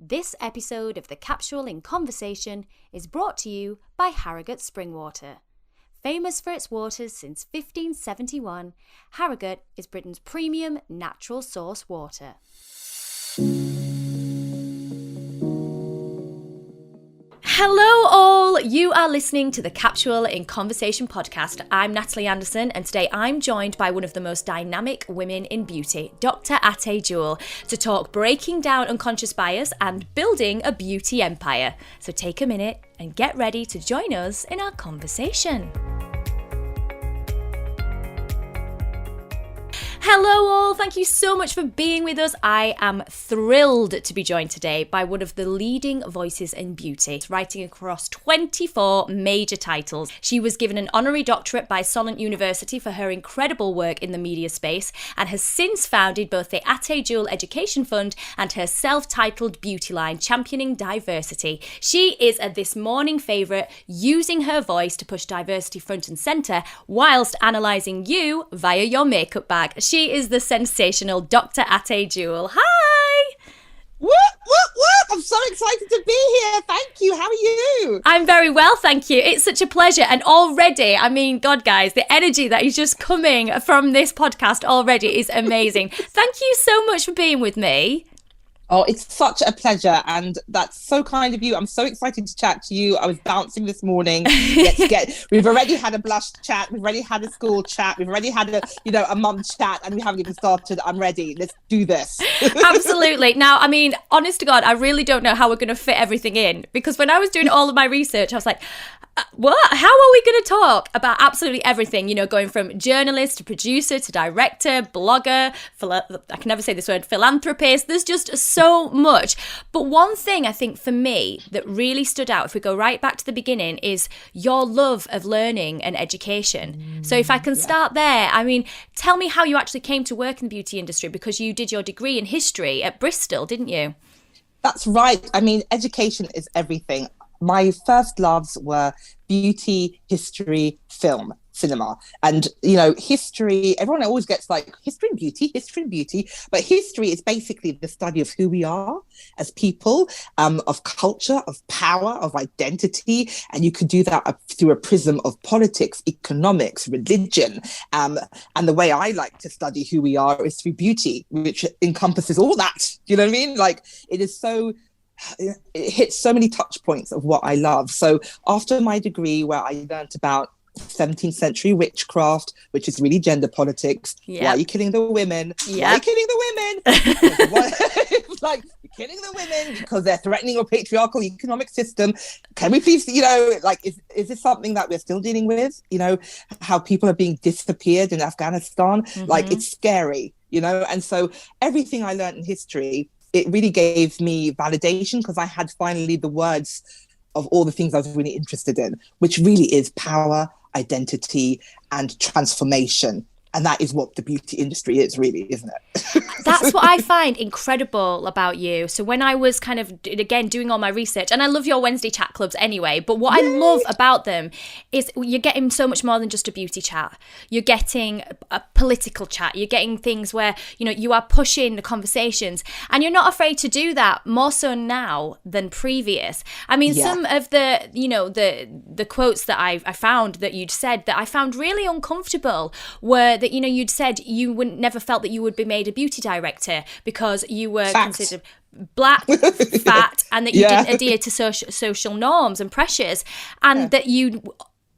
This episode of The Capsule in Conversation is brought to you by Harrogate Springwater. Famous for its waters since 1571, Harrogate is Britain's premium natural source water. Hello all, you are listening to the Capsule in Conversation podcast. I'm Natalie Anderson and today I'm joined by one of the most dynamic women in beauty, Dr Ateh Jewel, to talk breaking down unconscious bias and building a beauty empire. So take a minute and get ready to join us in our conversation. Hello all, thank you so much for being with us. I am thrilled to be joined today by one of the leading voices in beauty, writing across 24 major titles. She was given an honorary doctorate by Solent University for her incredible work in the media space and has since founded both the Ateh Jewel Education Fund and her self-titled beauty line, championing diversity. She is a This Morning favourite, using her voice to push diversity front and centre whilst analysing you via your makeup bag. She is the sensational Dr Ateh Jewel. Hi! Whoop, whoop, whoop! I'm so excited to be here. Thank you. How are you? I'm very well, thank you. It's such a pleasure. And already, I mean, God, guys, the energy that is just coming from this podcast already is amazing. Thank you so much for being with me. Oh, it's such a pleasure, and that's so kind of you. I'm so excited to chat to you. I was bouncing this morning. We've already had a blush chat. We've already had a school chat. We've already had a mum chat, and we haven't even started. I'm ready. Let's do this. Absolutely. Now, I mean, honest to God, I really don't know how we're going to fit everything in, because when I was doing all of my research, I was like, what? How are we going to talk about absolutely everything? You know, going from journalist to producer to director, blogger, I can never say this word, philanthropist. There's just so much. But one thing I think for me that really stood out, if we go right back to the beginning, is your love of learning and education. So if I can start there, I mean, tell me how you actually came to work in the beauty industry, because you did your degree in history at Bristol, didn't you? That's right. I mean, education is everything. My first loves were beauty, history, film, cinema. And, you know, history, everyone always gets like history and beauty. But history is basically the study of who we are as people, of culture, of power, of identity. And you could do that through a prism of politics, economics, religion. And the way I like to study who we are is through beauty, which encompasses all that. You know what I mean? Like, it hits so many touch points of what I love. So after my degree, where I learned about 17th century witchcraft, which is really gender politics. Why are you killing the women? Why are you killing the women? It's like, you're killing the women because they're threatening your patriarchal economic system. Can we please, you know, like, is this something that we're still dealing with? You know, how people are being disappeared in Afghanistan? Like, it's scary, you know? And so everything I learned in history, it really gave me validation, because I had finally the words of all the things I was really interested in, which really is power, identity, and transformation. And that is what the beauty industry is, really, isn't it? That's what I find incredible about you. So when I was kind of, again, doing all my research, and I love your Wednesday chat clubs anyway, but what I love about them is you're getting so much more than just a beauty chat. You're getting a political chat. You're getting things where, you know, you are pushing the conversations, and you're not afraid to do that, more so now than previous. I mean, some of the, you know, the quotes that I found that you'd said that I found really uncomfortable were that, you know, you'd said you wouldn't never felt that you would be made a beauty director because you were considered black, fat, and that you didn't adhere to social norms and pressures, and that you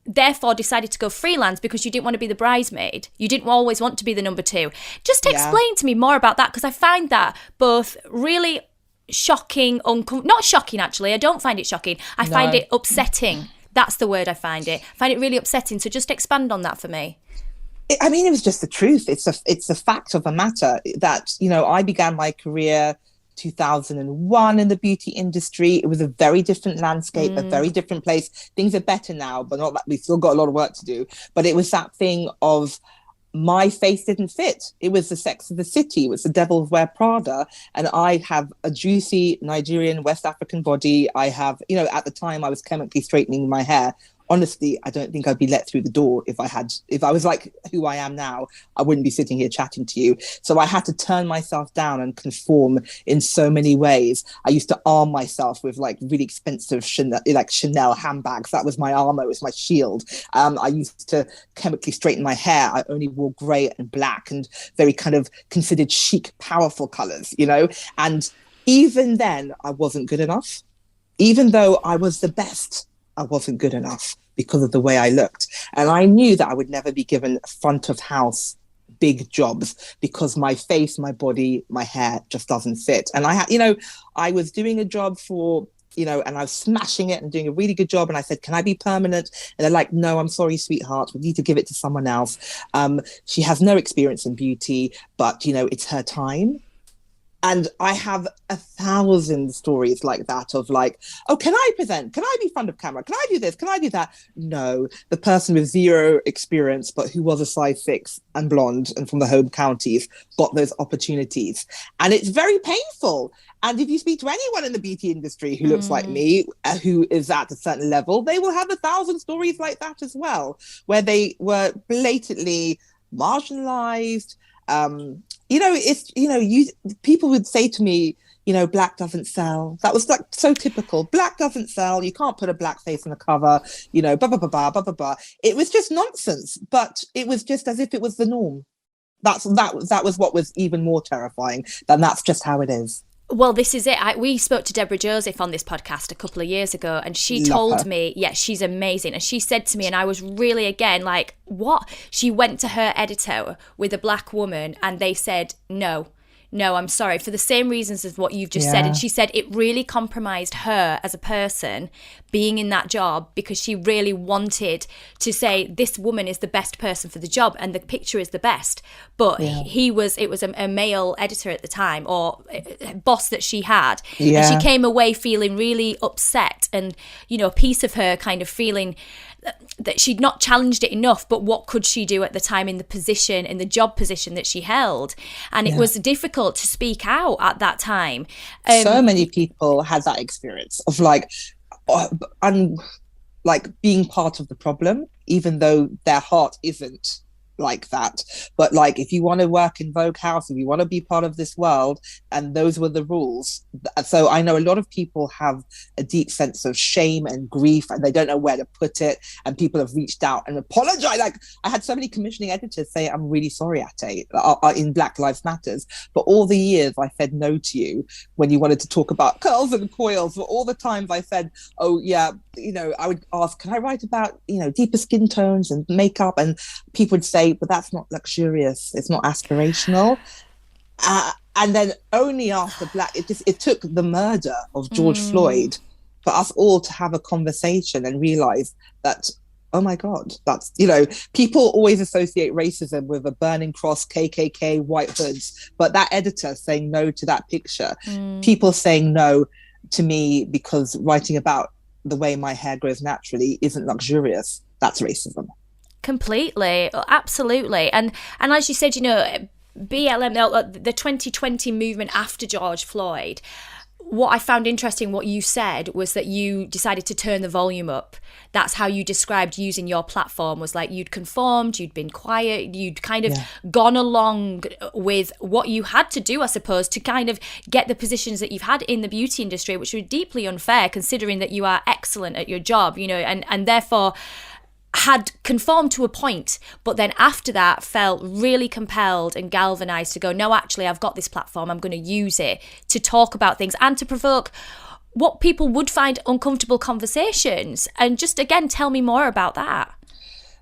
therefore decided to go freelance because you didn't want to be the bridesmaid. You didn't always want to be the number two. Just explain to me more about that, because I find that both really shocking, not shocking actually, I don't find it shocking, I find it upsetting. That's the word I find it really upsetting. So just expand on that for me. I mean, it was just the truth. It's a fact of the matter that, you know, I began my career 2001 in the beauty industry. It was a very different landscape, a very different place. Things are better now, but not like we've still got a lot of work to do. But it was that thing of my face didn't fit. It was the Sex of the City. It was the Devil Wear Prada. And I have a juicy Nigerian West African body. I have, you know, at the time I was chemically straightening my hair honestly, I don't think I'd be let through the door if I was like who I am now. I wouldn't be sitting here chatting to you. So I had to turn myself down and conform in so many ways. I used to arm myself with like really expensive Chanel handbags. That was my armor, it was my shield. I used to chemically straighten my hair. I only wore grey and black and very kind of considered chic, powerful colors, you know? And even then, I wasn't good enough. Even though I was the best, I wasn't good enough because of the way I looked. And I knew that I would never be given front of house big jobs because my face, my body, my hair just doesn't fit. And I had, you know, I was doing a job for, you know, and I was smashing it and doing a really good job. And I said, can I be permanent? And they're like, no, I'm sorry, sweetheart. We need to give it to someone else. She has no experience in beauty, but, you know, it's her time. And I have 1,000 stories like that of like, oh, can I present? Can I be front of camera? Can I do this? Can I do that? No, the person with zero experience, but who was a size 6 and blonde and from the home counties got those opportunities. And it's very painful. And if you speak to anyone in the beauty industry who looks like me, who is at a certain level, they will have 1,000 stories like that as well, where they were blatantly marginalized. You know, it's, you know, people would say to me, you know, black doesn't sell. That was like so typical. Black doesn't sell. You can't put a black face on a cover, you know, blah, blah, blah, blah, blah, blah, blah. It was just nonsense, but it was just as if it was the norm. That was what was even more terrifying than that's just how it is. Well, this is it. We spoke to Deborah Joseph on this podcast a couple of years ago, and she told me, yeah, she's amazing. And she said to me, and I was really, again, like, what? She went to her editor with a black woman and they said, no, I'm sorry, for the same reasons as what you've just said. And she said it really compromised her as a person being in that job because she really wanted to say this woman is the best person for the job and the picture is the best. But it was a male editor at the time, or boss that she had. And she came away feeling really upset, and, you know, a piece of her kind of feeling that she'd not challenged it enough, but what could she do at the time in the job position that she held? And it was difficult to speak out at that time. So many people had that experience of like being part of the problem, even though their heart isn't like that. But like, if you want to work in Vogue House, if you want to be part of this world, and those were the rules. So I know a lot of people have a deep sense of shame and grief, and they don't know where to put it, and people have reached out and apologized. Like, I had so many commissioning editors say, I'm really sorry, Ateh, in Black Lives Matters, but all the years I said no to you when you wanted to talk about curls and coils, for all the times I said, oh yeah, you know, I would ask, can I write about, you know, deeper skin tones and makeup? And people would say, but that's not luxurious, it's not aspirational. And then only after it took the murder of George Floyd for us all to have a conversation and realize that, oh my God, that's, you know, people always associate racism with a burning cross, KKK, white hoods, but that editor saying no to that picture, people saying no to me because writing about the way my hair grows naturally isn't luxurious, that's racism. Completely, absolutely. And as you said, you know, BLM, the 2020 movement after George Floyd, what I found interesting, what you said, was that you decided to turn the volume up. That's how you described using your platform, was like you'd conformed, you'd been quiet, you'd kind of gone along with what you had to do, I suppose, to kind of get the positions that you've had in the beauty industry, which were deeply unfair considering that you are excellent at your job, you know, and therefore had conformed to a point, but then after that felt really compelled and galvanized to go, no, actually, I've got this platform, I'm going to use it to talk about things and to provoke what people would find uncomfortable conversations. And just, again, tell me more about that.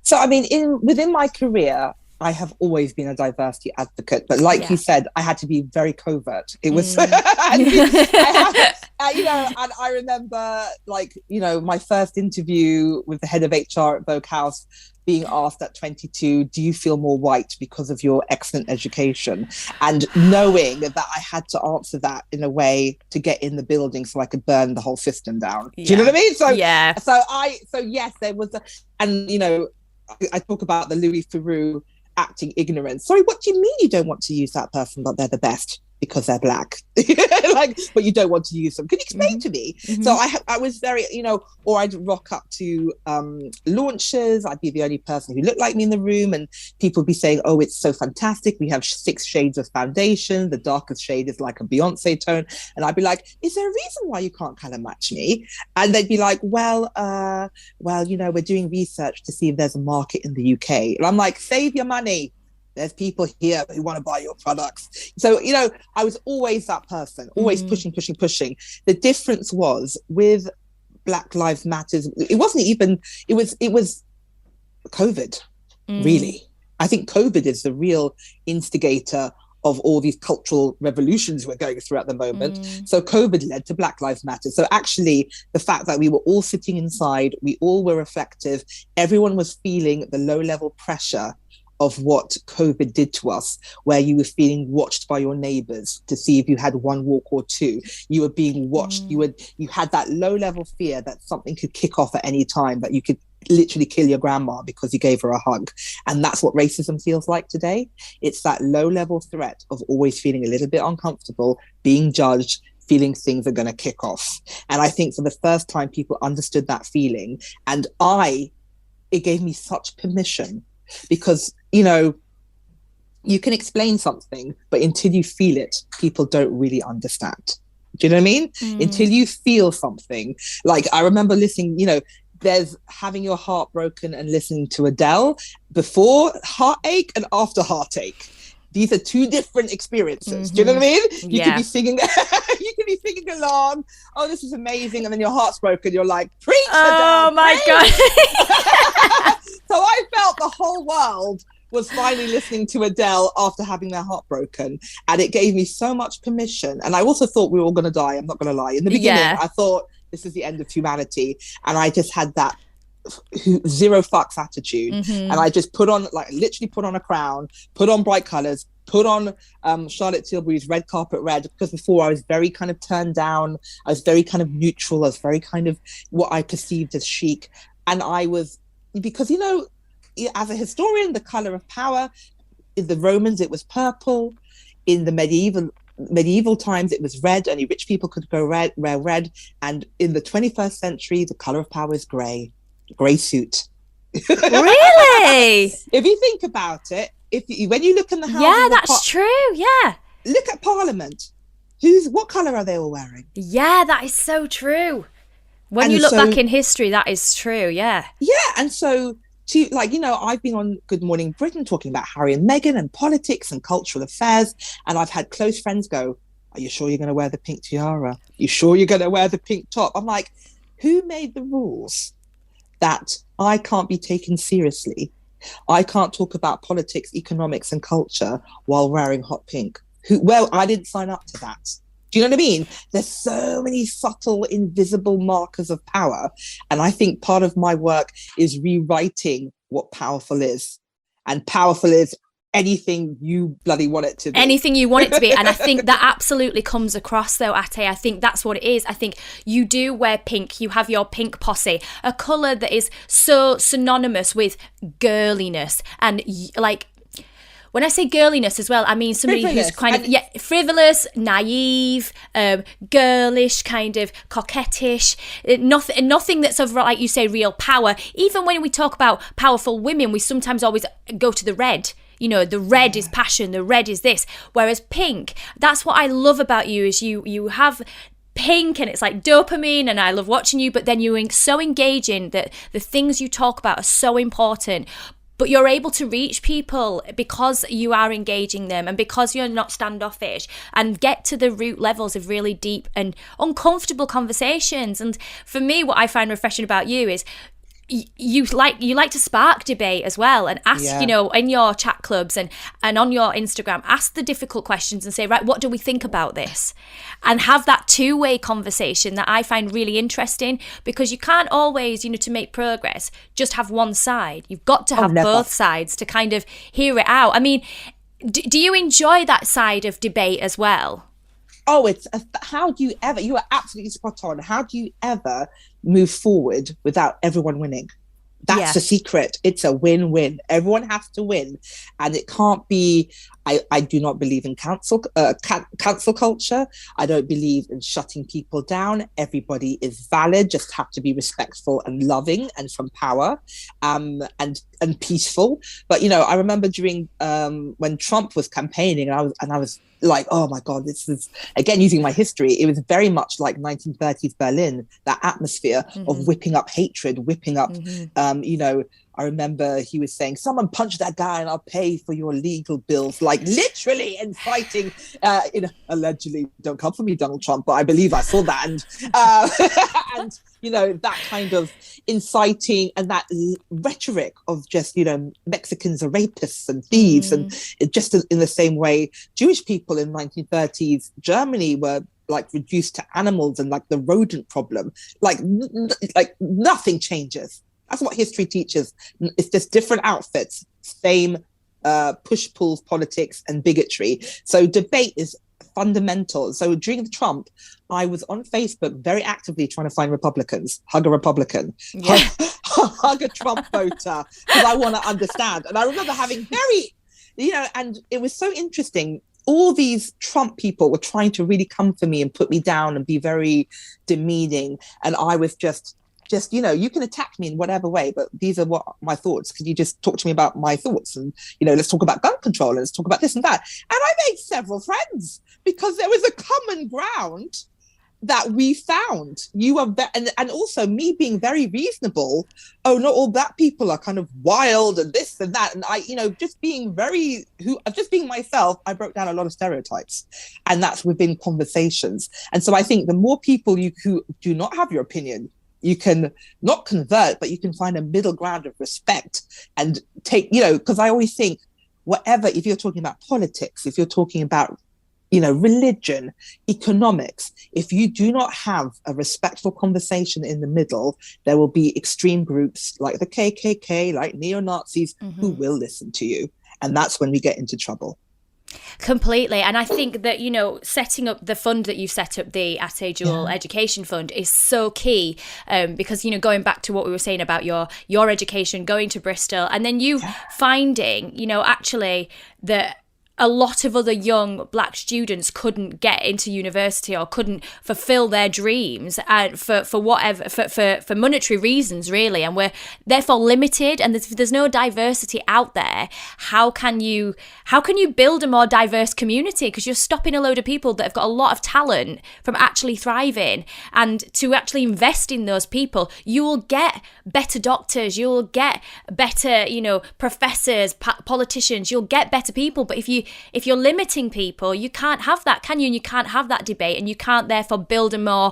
So, I mean, within my career, I have always been a diversity advocate, but like you said, I had to be very covert. It was, you know, and I remember, like, you know, my first interview with the head of HR at Vogue House being asked at 22, do you feel more white because of your excellent education? And knowing that I had to answer that in a way to get in the building so I could burn the whole system down. Do you know what I mean? So yes, there was and you know, I talk about the Louis Theroux acting ignorance. Sorry, what do you mean you don't want to use that person, but they're the best? because they're black. Like, but you don't want to use them. Can you explain to me? So I was very, or I'd rock up to launches. I'd be the only person who looked like me in the room, and people would be saying, oh, it's so fantastic. We have 6 shades of foundation. The darkest shade is like a Beyonce tone. And I'd be like, is there a reason why you can't color match me? And they'd be like, well, we're doing research to see if there's a market in the UK. And I'm like, save your money. There's people here who want to buy your products. So, I was always that person, always pushing. The difference was with Black Lives Matters, it was COVID, really. I think COVID is the real instigator of all these cultural revolutions we're going through at the moment. So COVID led to Black Lives Matter. So actually, the fact that we were all sitting inside, we all were reflective, everyone was feeling the low-level pressure of what COVID did to us, where you were feeling watched by your neighbors to see if you had one walk or two. You were being watched. You had that low-level fear that something could kick off at any time, that you could literally kill your grandma because you gave her a hug. And that's what racism feels like today. It's that low-level threat of always feeling a little bit uncomfortable, being judged, feeling things are going to kick off. And I think for the first time, people understood that feeling. And it gave me such permission, because, you can explain something, but until you feel it, people don't really understand. Do you know what I mean? Until you feel something. Like, I remember listening, there's having your heart broken and listening to Adele before heartache and after heartache. These are 2 different experiences. Do you know what I mean? You could be singing, along. Oh, this is amazing. And then your heart's broken. You're like, preach, Adele. Oh my God. So I felt the whole world was finally listening to Adele after having their heart broken. And it gave me so much permission. And I also thought we were all going to die. I'm not going to lie. In the beginning, I thought this is the end of humanity. And I just had that zero fucks attitude. And I just literally put on a crown, put on bright colors, put on Charlotte Tilbury's Red Carpet Red, because before I was very kind of turned down. I was very kind of neutral. I was very kind of what I perceived as chic. And I was, because, as a historian, the color of power, in the Romans, it was purple. In the medieval times, it was red. Only rich people could wear red. And in the 21st century, the color of power is grey suit. Really? If you think about it, when you look in the house, that's true. Yeah. Look at Parliament. What colour are they all wearing? Yeah, that is so true. When you look back in history, that is true. Yeah. Yeah, and so I've been on Good Morning Britain talking about Harry and Meghan and politics and cultural affairs, and I've had close friends go, "Are you sure you're going to wear the pink tiara? You sure you're going to wear the pink top?" I'm like, who made the rules that I can't be taken seriously? I can't talk about politics, economics, and culture while wearing hot pink. Well, I didn't sign up to that. Do you know what I mean? There's so many subtle, invisible markers of power. And I think part of my work is rewriting what powerful is. And powerful is anything you bloody want it to be. Anything you want it to be. And I think that absolutely comes across, though, Ateh. I think that's what it is. I think you do wear pink. You have your pink posse, a colour that is so synonymous with girliness. And when I say girliness as well, I mean somebody who's kind of frivolous, naive, girlish, kind of coquettish, nothing that's of, like you say, real power. Even when we talk about powerful women, we sometimes always go to the red. The red is passion, the red is this. Whereas pink, that's what I love about you, is you have pink and it's like dopamine, and I love watching you, but then you're so engaging that the things you talk about are so important. But you're able to reach people because you are engaging them, and because you're not standoffish, and get to the root levels of really deep and uncomfortable conversations. And for me, what I find refreshing about you is you like to spark debate as well, and ask, in your chat clubs and on your Instagram, ask the difficult questions and say, right, what do we think about this? And have that two-way conversation that I find really interesting, because you can't always, to make progress, just have one side. You've got to have both sides to kind of hear it out. I mean, do you enjoy that side of debate as well? Oh, how do you ever, you are absolutely spot on. How do you ever move forward without everyone winning? That's the secret. It's a win-win. Everyone has to win. And it can't be, I do not believe in cancel culture. I don't believe in shutting people down. Everybody is valid, just have to be respectful and loving and from power, and peaceful. But I remember during when Trump was campaigning, and I was like, oh my God, this is, again, using my history, it was very much like 1930s Berlin, that atmosphere of whipping up hatred, whipping up, I remember he was saying, someone punch that guy and I'll pay for your legal bills, like literally inciting, allegedly, don't come for me, Donald Trump, but I believe I saw that. And that kind of inciting and that rhetoric of just, Mexicans are rapists and thieves. And it just in the same way, Jewish people in 1930s Germany were like reduced to animals, and like the rodent problem, like nothing changes. That's what history teaches. It's just different outfits, same push-pulls politics and bigotry. So debate is fundamental. So during Trump, I was on Facebook very actively trying to find Republicans, hug a Republican, hug a Trump voter, because I want to understand. And I remember having very, and it was so interesting. All these Trump people were trying to really come for me and put me down and be very demeaning. And I was just, you can attack me in whatever way, but these are what my thoughts. Could you just talk to me about my thoughts? And, let's talk about gun control, and let's talk about this and that. And I made several friends because there was a common ground that we found. You are, and also me being very reasonable. Oh, not all black people are kind of wild and this and that. And I, just being myself, I broke down a lot of stereotypes, and that's within conversations. And so I think the more people who do not have your opinion, you can not convert, but you can find a middle ground of respect and take, because I always think whatever, if you're talking about politics, if you're talking about, religion, economics, if you do not have a respectful conversation in the middle, there will be extreme groups like the KKK, like neo-Nazis, who will listen to you. And that's when we get into trouble. Completely. And I think that, setting up the fund that you set up, the Ateh Jewel Education Fund, is so key, because, going back to what we were saying about your education, going to Bristol, and then you finding, actually that a lot of other young black students couldn't get into university or couldn't fulfill their dreams, and for whatever, for monetary reasons, really, and we're therefore limited, and there's no diversity out there. How can you build a more diverse community? Because you're stopping a load of people that have got a lot of talent from actually thriving. And to actually invest in those people, you will get better doctors, you'll get better, professors, politicians, you'll get better people. But if you're limiting people, you can't have that, can you? And you can't have that debate, and you can't therefore build a more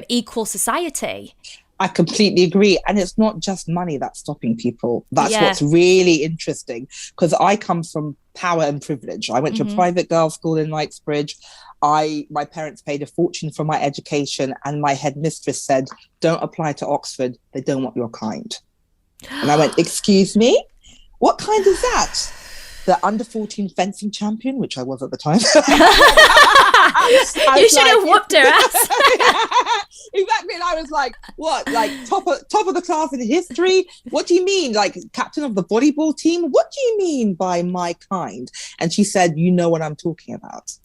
equal society. I completely agree. And it's not just money that's stopping people. That's what's really interesting, because I come from power and privilege. I went to a private girls' school in Knightsbridge. My parents paid a fortune for my education, and my headmistress said, don't apply to Oxford. They don't want your kind. And I went, excuse me? What kind is that? The under-14 fencing champion, which I was at the time. You should have whooped her ass. Exactly. And I was like, what? Like top of the class in history? What do you mean? Like captain of the volleyball team? What do you mean by my kind? And she said, you know what I'm talking about.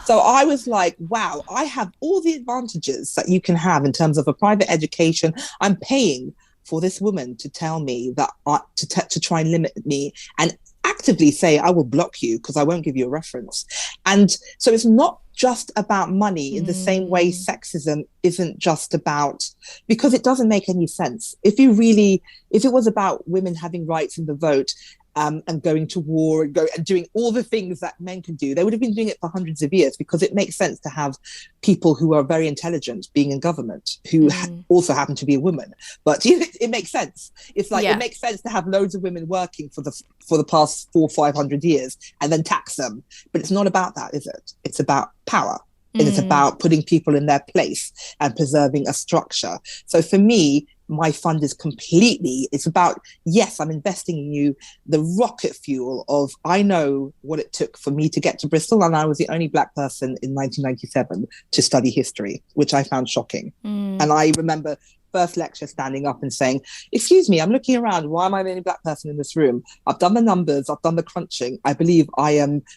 So I was like, wow, I have all the advantages that you can have in terms of a private education. I'm paying for this woman to tell me that to try and limit me and actively say, I will block you because I won't give you a reference. And so it's not just about money in the same way sexism isn't just about, because it doesn't make any sense. If it was about women having rights in the vote, and going to war and doing all the things that men can do, they would have been doing it for hundreds of years, because it makes sense to have people who are very intelligent being in government who also happen to be a woman. But it makes sense. It's like it makes sense to have loads of women working for the past 400 or 500 years and then tax them. But it's not about that, is it? It's about power. And it's about putting people in their place and preserving a structure. So for me, my fund is it's about, yes, I'm investing in you, the rocket fuel of, I know what it took for me to get to Bristol, and I was the only Black person in 1997 to study history, which I found shocking. And I remember first lecture standing up and saying, excuse me, I'm looking around. Why am I the only Black person in this room? I've done the numbers. I've done the crunching. I believe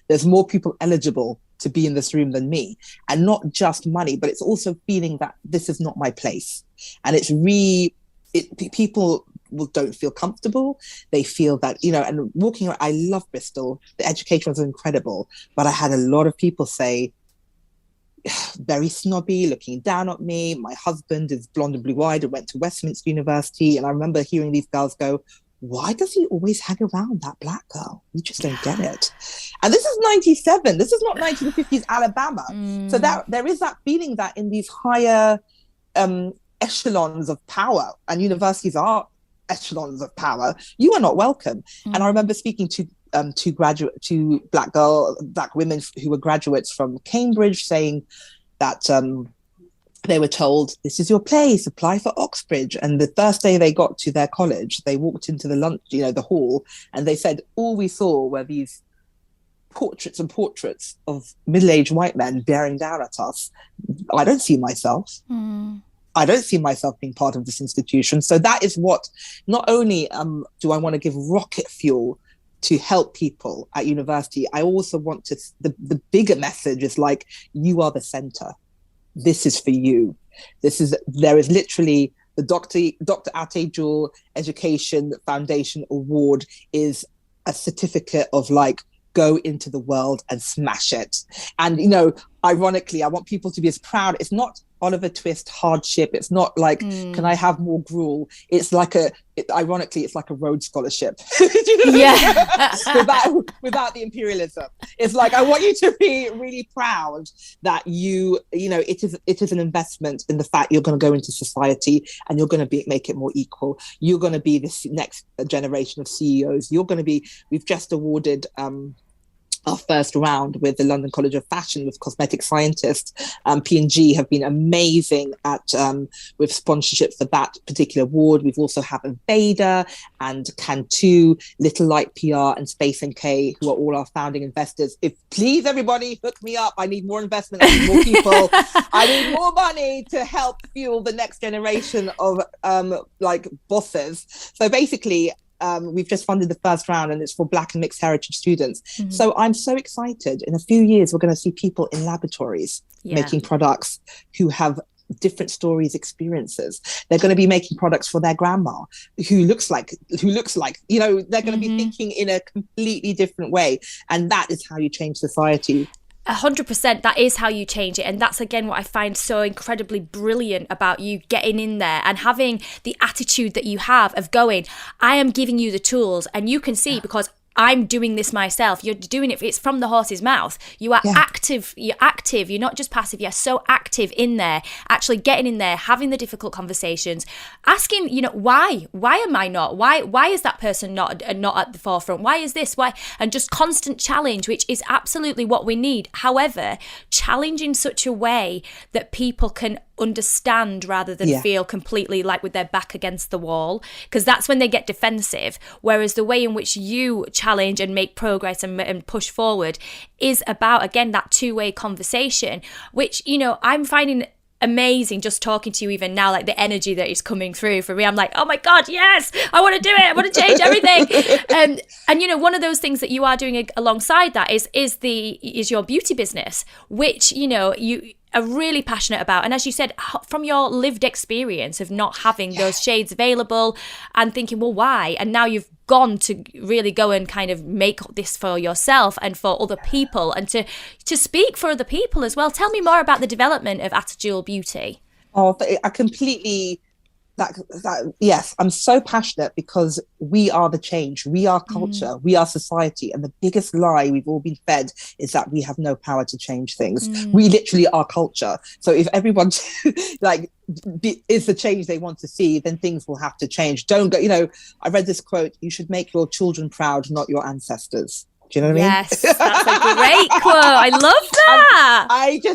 there's more people eligible to be in this room than me. And not just money, but it's also feeling that this is not my place. And people don't feel comfortable. They feel that, and walking around, I love Bristol. The education was incredible. But I had a lot of people say, very snobby, looking down at me. My husband is blonde and blue-eyed and went to Westminster University. And I remember hearing these girls go, why does he always hang around that Black girl? You just don't get it. And this is 97. This is not 1950s Alabama. So there is that feeling that in these higher echelons of power, and universities are echelons of power, you are not welcome. And I remember speaking to Black women who were graduates from Cambridge, saying that they were told, this is your place, apply for Oxbridge. And the first day they got to their college, they walked into the lunch, the hall, and they said, all we saw were these portraits and portraits of middle-aged white men bearing down at us. I don't see myself. I don't see myself being part of this institution. So that is what, not only do I want to give rocket fuel to help people at university, I also want to, the bigger message is like, you are the center. This is for you. There is literally the Dr Ateh Jewel Education Foundation Award is a certificate of like, go into the world and smash it. And, ironically, I want people to be as proud. It's not Oliver Twist hardship. It's not like, can I have more gruel? It's like ironically, it's like a Rhodes Scholarship. Do you know what I mean? without the imperialism. It's like, I want you to be really proud that it is an investment in the fact you're going to go into society and you're going to make it more equal. You're going to be this next generation of CEOs. We've just awarded, our first round with the London College of Fashion with cosmetic scientists. P&G have been amazing at with sponsorship for that particular award. We've also have Aveda and Cantu, Little Light PR and Space NK, who are all our founding investors. Please everybody hook me up. I need more investment. I need more people. I need more money to help fuel the next generation of bosses. So basically, we've just funded the first round and it's for Black and mixed heritage students. So I'm so excited. In a few years, we're going to see people in laboratories making products who have different stories, experiences. They're going to be making products for their grandma who looks like, they're going to be thinking in a completely different way. And that is how you change society. 100%, that is how you change it. And that's again what I find so incredibly brilliant about you getting in there and having the attitude that you have of going, I am giving you the tools, and you can see because I'm doing this myself. You're doing it. It's from the horse's mouth. You are active. You're active. You're not just passive. You're so active in there, actually getting in there, having the difficult conversations, asking, why? Why am I not? Why is that person not at the forefront? Why is this? Why? And just constant challenge, which is absolutely what we need. However, challenge in such a way that people can understand rather than feel completely like with their back against the wall, because that's when they get defensive. Whereas the way in which you challenge and make progress and push forward is about, again, that two-way conversation, which, I'm finding amazing just talking to you even now, like the energy that is coming through for me. I'm like, oh my God, yes, I want to do it. I want to change everything. And one of those things that you are doing alongside that is your beauty business, which, you are really passionate about. And as you said, from your lived experience of not having those shades available and thinking, well, why? And now you've gone to really go and kind of make this for yourself and for other people and to speak for other people as well. Tell me more about the development of Ateh Jewel Beauty. Oh, I completely... yes, I'm so passionate because we are the change. We are culture. We are society. And the biggest lie we've all been fed is that we have no power to change things. We literally are culture. So if everyone is the change they want to see, then things will have to change. Don't go, I read this quote, you should make your children proud, not your ancestors. Do you know what I mean? Yes, that's a great quote. I love that.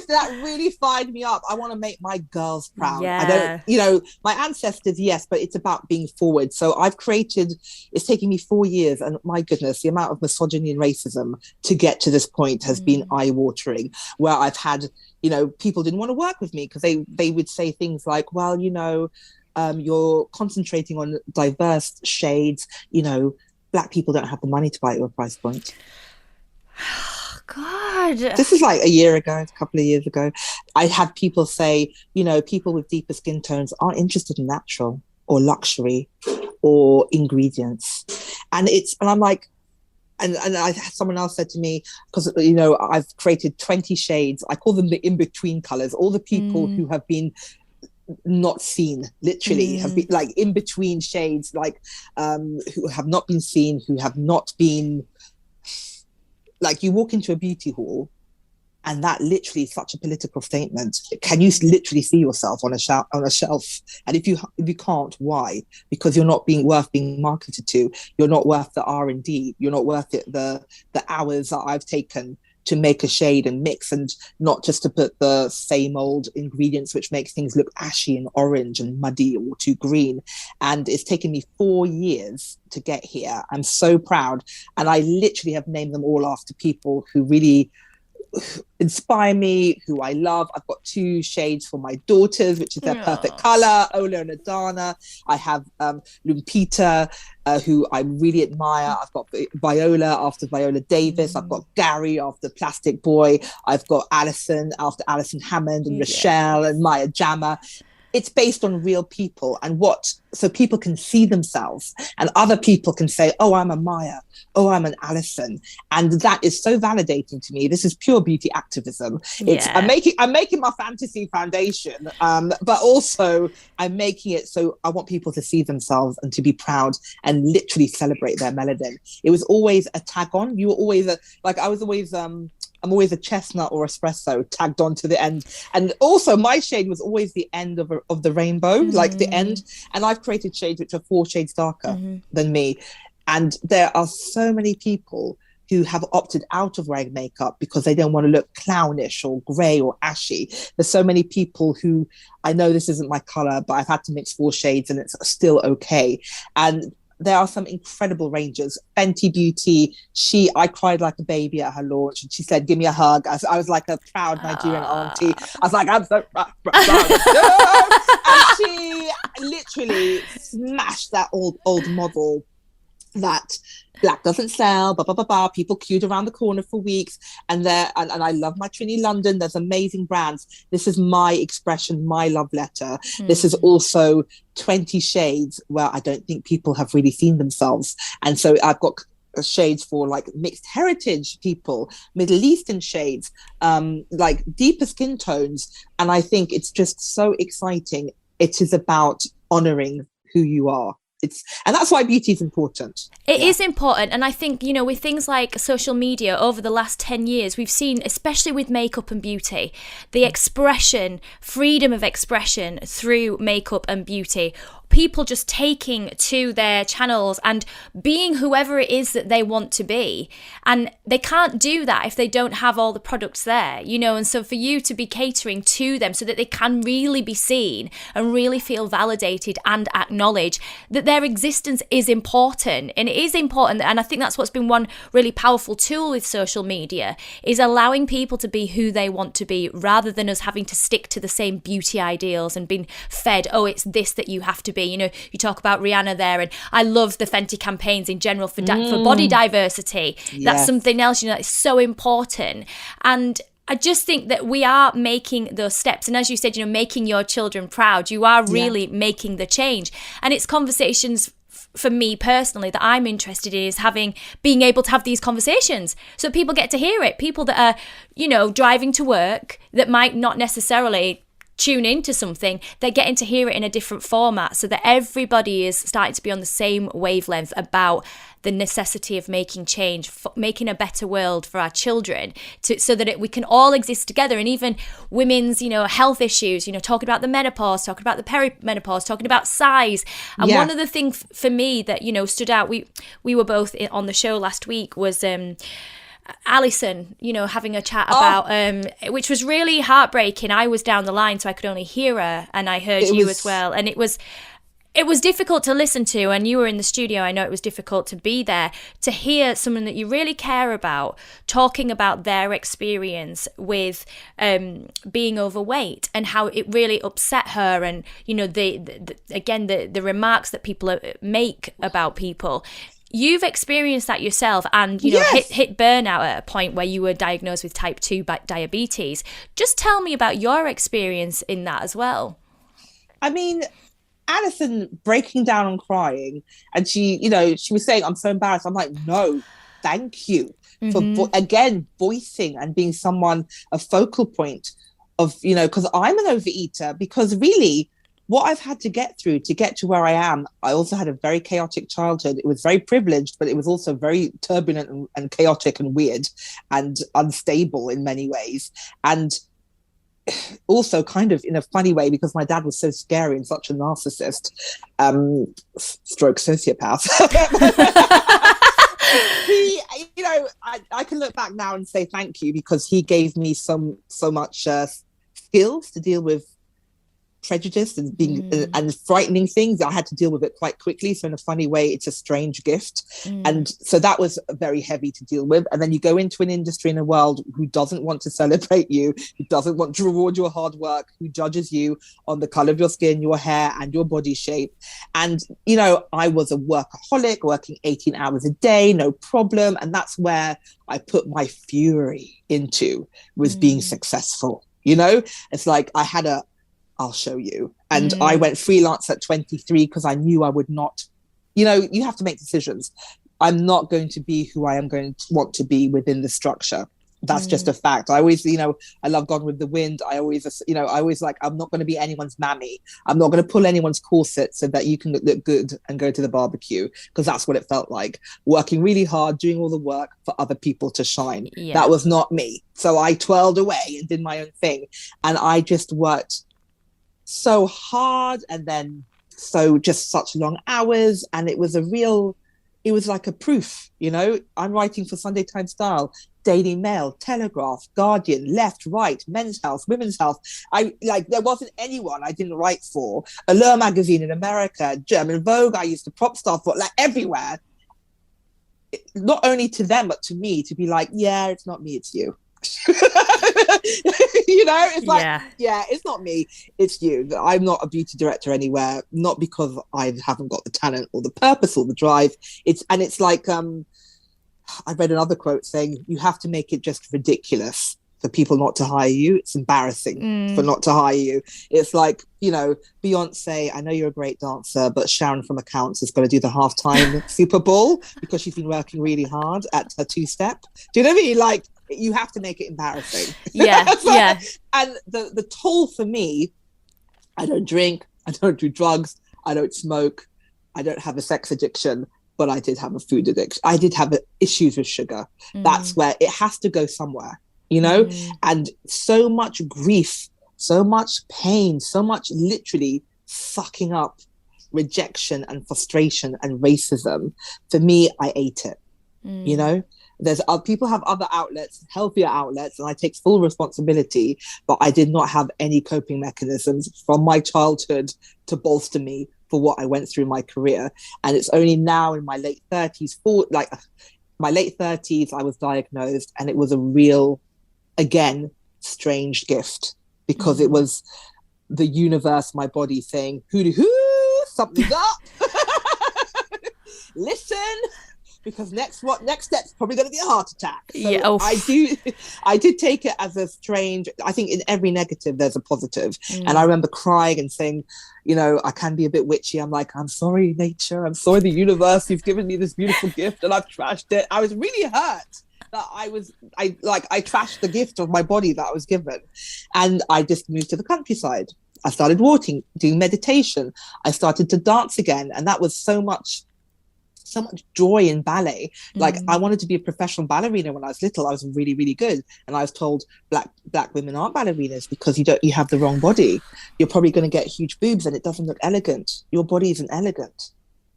That really fired me up. I want to make my girls proud. Yeah. I don't, my ancestors, yes, but it's about being forward. So it's taken me 4 years, and my goodness, the amount of misogyny and racism to get to this point has been eye-watering, where I've had, people didn't want to work with me because they would say things like, well, You're concentrating on diverse shades. You know, Black people don't have the money to buy at your price point. God. This is like a couple of years ago. I had people say, you know, people with deeper skin tones aren't interested in natural or luxury or ingredients. And I'm like, and someone else said to me, because, you know, I've created 20 shades. I call them the in-between colors. All the people who have been not seen, literally, have been like in between shades, like who have not been seen, who have not been, like, you walk into a beauty hall and that literally is such a political statement. Can you literally see yourself on a shelf? And if you can't, why? Because you're not worth being marketed to. You're not worth the R&D. You're not worth it, the hours that I've taken to make a shade and mix, and not just to put the same old ingredients which makes things look ashy and orange and muddy or too green. And it's taken me 4 years to get here. I'm so proud. And I literally have named them all after people who really inspire me, who I love. I've got 2 shades for my daughters, which is their perfect color, Ola and Adana. I have Lumpita, who I really admire. I've got Viola after Viola Davis. I've got Gary after Plastic Boy. I've got Alison after Alison Hammond, and Rochelle and Maya Jama. It's based on real people, and so people can see themselves, and other people can say, oh, I'm a Maya, oh, I'm an Alison. And that is so validating to me. This is pure beauty activism. I'm making my fantasy foundation, but also I'm making it so I want people to see themselves and to be proud and literally celebrate their melanin. It was always a tag on. You were always I'm always a chestnut or espresso tagged on to the end. And also my shade was always the end of the rainbow, like the end. And I've created shades which are 4 shades darker than me. And there are so many people who have opted out of wearing makeup because they don't want to look clownish or grey or ashy. There's so many people who, I know this isn't my colour, but I've had to mix 4 shades and it's still okay. And there are some incredible ranges. Fenty Beauty, I cried like a baby at her launch, and she said, give me a hug. I was like a proud Nigerian auntie. I was like, I'm so proud. And she literally smashed that old model that Black doesn't sell, blah, blah, blah, blah. People queued around the corner for weeks. And I love my Trini London. There's amazing brands. This is my expression, my love letter. This is also 20 shades where I don't think people have really seen themselves. And so I've got shades for like mixed heritage people, Middle Eastern shades, like deeper skin tones. And I think it's just so exciting. It is about honoring who you are. And that's why beauty is important. It is important. And I think, you know, with things like social media over the last 10 years, we've seen, especially with makeup and beauty, the expression, freedom of expression through makeup and beauty. People just taking to their channels and being whoever it is that they want to be. And they can't do that if they don't have all the products there, you know. And so for you to be catering to them so that they can really be seen and really feel validated and acknowledge that their existence is important. And it is important. And I think that's what's been one really powerful tool with social media, is allowing people to be who they want to be, rather than us having to stick to the same beauty ideals and being fed, oh, it's this that you have to be. You know, you talk about Rihanna there, and I love the Fenty campaigns in general for body diversity. Yes. That's something else, you know, that's so important. And I just think that we are making those steps. And as you said, you know, making your children proud, you are really making the change. And it's conversations for me personally that I'm interested in, is being able to have these conversations so people get to hear it. People that are, you know, driving to work that might not necessarily tune into something, they're getting to hear it in a different format, so that everybody is starting to be on the same wavelength about the necessity of making change, making a better world for our children, so that we can all exist together. And even women's, you know, health issues, you know, talking about the menopause, talking about the perimenopause, talking about size. And one of the things for me that, you know, stood out, we were both on the show last week, was Alison, you know, having a chat about, which was really heartbreaking. I was down the line, so I could only hear her, and I heard you as well. And it was it was difficult to listen to, and you were in the studio. I know it was difficult to be there, to hear someone that you really care about talking about their experience with being overweight and how it really upset her, and the remarks that people make about people. You've experienced that yourself, and hit burnout at a point where you were diagnosed with type 2 diabetes. Just tell me about your experience in that as well. I mean, Alison breaking down and crying, and she was saying, I'm so embarrassed. I'm like, no, thank you for again voicing and being a focal point of, because I'm an overeater, because really what I've had to get through to get to where I am. I also had a very chaotic childhood. It was very privileged, but it was also very turbulent and chaotic and weird and unstable in many ways. And also kind of in a funny way, because my dad was so scary and such a narcissist, stroke sociopath. He, I can look back now and say thank you, because he gave me so much skills to deal with prejudice and being and frightening things. I had to deal with it quite quickly. So in a funny way, it's a strange gift. And so that was very heavy to deal with. And then you go into an industry in a world who doesn't want to celebrate you, who doesn't want to reward your hard work, who judges you on the color of your skin, your hair, and your body shape. And, I was a workaholic, working 18 hours a day, no problem. And that's where I put my fury into, was being successful. It's like I had I'll show you. And I went freelance at 23 because I knew I would not, you have to make decisions. I'm not going to be who I am going to want to be within the structure. That's just a fact. I always, I love Gone with the Wind. I always like, I'm not going to be anyone's mammy. I'm not going to pull anyone's corset so that you can look good and go to the barbecue, because that's what it felt like. Working really hard, doing all the work for other people to shine. Yeah. That was not me. So I twirled away and did my own thing. And I just worked so hard, and then just such long hours, and it was like a proof. I'm writing for Sunday Times Style, Daily Mail, Telegraph, Guardian, Left, Right, Men's Health, Women's Health. There wasn't anyone I didn't write for. Allure magazine in America, German Vogue. I used to prop stuff for, everywhere. Not only to them but to me, to be like, yeah, it's not me, it's you. It's like, yeah, it's not me, it's you. I'm not a beauty director anywhere, not because I haven't got the talent or the purpose or the drive. It's like I read another quote saying, you have to make it just ridiculous for people not to hire you. It's embarrassing for not to hire you. It's like, Beyonce, I know you're a great dancer, but Sharon from accounts is going to do the halftime Super Bowl because she's been working really hard at her two-step. Do you know what I mean? Like, you have to make it embarrassing. Yeah, yeah. And the toll for me, I don't drink, I don't do drugs, I don't smoke, I don't have a sex addiction, but I did have a food addiction. I did have issues with sugar. That's where it has to go somewhere, and so much grief, so much pain, so much literally sucking up rejection and frustration and racism. For me, I ate it, There's people have other outlets, healthier outlets, and I take full responsibility, but I did not have any coping mechanisms from my childhood to bolster me for what I went through in my career. And it's only now in my late 30s, I was diagnosed, and it was a real, again, strange gift, because it was the universe, my body saying, hoo, something's up. Listen. Because next step's probably going to be a heart attack. So I did take it as a strange, I think in every negative there's a positive. And I remember crying and saying, I can be a bit witchy. I'm like, I'm sorry, nature. I'm sorry, the universe. You've given me this beautiful gift and I've trashed it. I was really hurt that I trashed the gift of my body that I was given. And I just moved to the countryside. I started walking, doing meditation. I started to dance again. And that was so much joy in ballet. Like, I wanted to be a professional ballerina when I was little. I was really, really good. And I was told black women aren't ballerinas because you have the wrong body. You're probably going to get huge boobs and it doesn't look elegant. Your body isn't elegant.